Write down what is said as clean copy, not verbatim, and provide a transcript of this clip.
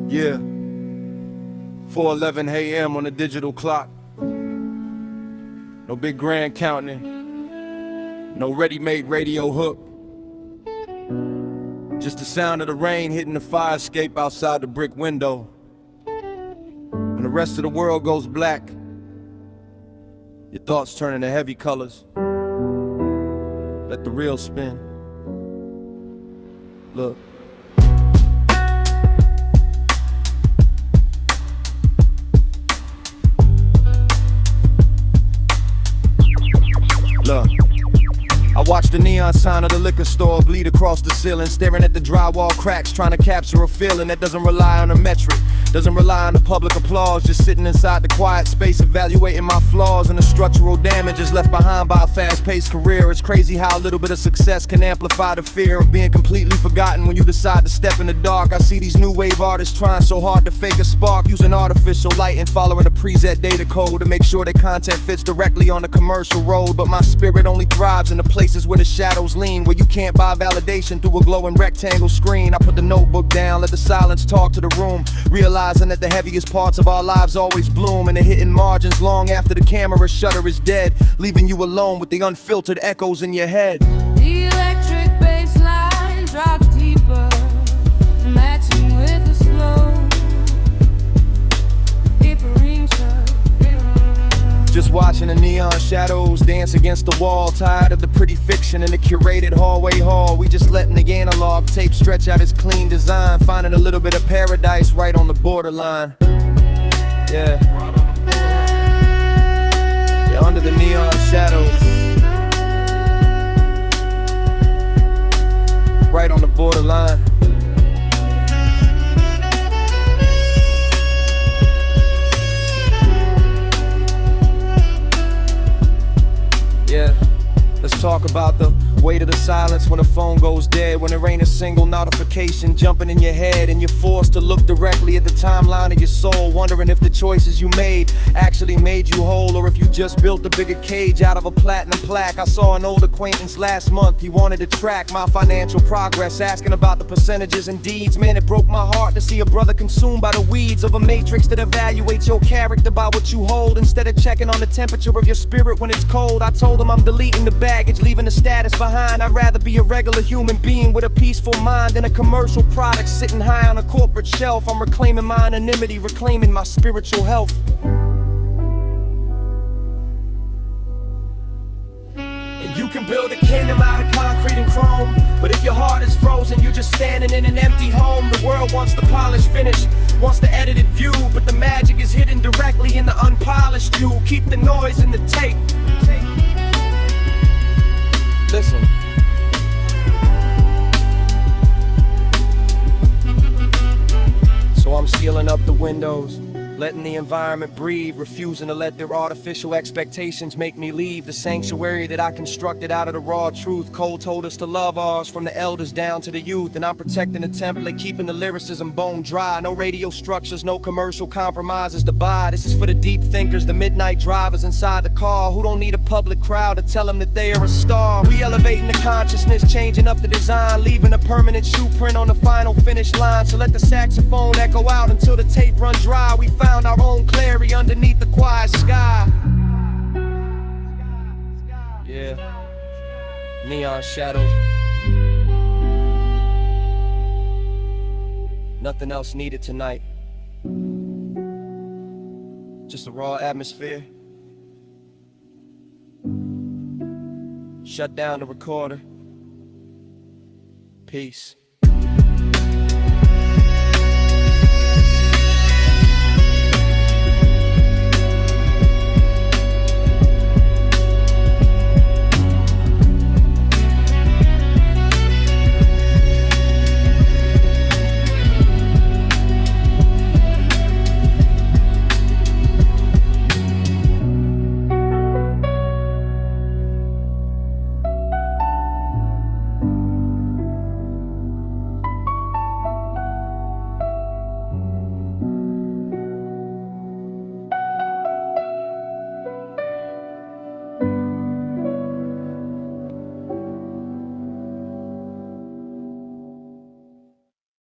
Yeah, 4:11 a.m. on the digital clock. No big grand counting, no ready-made radio hook. Just the sound of the rain hitting the fire escape outside the brick window. When the rest of the world goes black, your thoughts turn into heavy colors. Let the reel spin. Look. Look, I watch the neon sign of the liquor store bleed across the ceiling, staring at the drywall cracks, trying to capture a feeling that doesn't rely on a metric, doesn't rely on the public applause. Just sitting inside the quiet space, evaluating my flaws and the structural damages left behind by a fast-paced career. It's crazy how a little bit of success can amplify the fear of being completely forgotten when you decide to step in the dark. I see these new wave artists trying so hard to fake a spark, using artificial light and following a preset data code to make sure their content fits directly on the commercial road. But my spirit only thrives in the places where the shadows lean, where you can't buy validation through a glowing rectangle screen. I put the notebook down, let the silence talk to the room, realizing that the heaviest parts of our lives always bloom in the hidden margins long after the camera shutter is dead, leaving you alone with the unfiltered echoes in your head. The electric bass line drops deeper, matching with the slow. It rings up. Just watching the neon shadows dance against the wall, tired of the pretty fiction in the curated hallway hall. We just letting the analog tape stretch out its clean design, finding a little bit of paradise right on the borderline. Yeah, under the neon shadows, right on the borderline. Yeah, let's talk about the weight of the silence when the phone goes dead, when there ain't a single notification jumping in your head and you're forced to look directly at the timeline of your soul, wondering if the choices you made actually made you whole, or if you just built a bigger cage out of a platinum plaque. I saw an old acquaintance last month, he wanted to track my financial progress, asking about the percentages and deeds. Man, it broke my heart to see a brother consumed by the weeds of a matrix that evaluates your character by what you hold, instead of checking on the temperature of your spirit when it's cold. I told him I'm deleting the baggage, leaving the status behind. I'd rather be a regular human being with a peaceful mind than a commercial product sitting high on a corporate shelf. I'm reclaiming my anonymity, reclaiming my spiritual health. And you can build a kingdom out of concrete and chrome, but if your heart is frozen, you're just standing in an empty home. The world wants the polished finish, wants the edited view, but the magic is hidden directly in the unpolished you. Keep the noise in the tape. Listen. So I'm sealing up the windows, letting the environment breathe, refusing to let their artificial expectations make me leave the sanctuary that I constructed out of the raw truth. Cole told us to love ours, from the elders down to the youth, and I'm protecting the template, keeping the lyricism bone dry. No radio structures, no commercial compromises to buy. This is for the deep thinkers, the midnight drivers inside the car, who don't need a public crowd to tell them that they are a star. We elevating the consciousness, changing up the design, leaving a permanent shoe print on the final finish line. So let the saxophone echo out until the tape run dry. We found our own clarity underneath the quiet sky. Yeah, neon shadows. Nothing else needed tonight. Just a raw atmosphere. Shut down the recorder. Peace.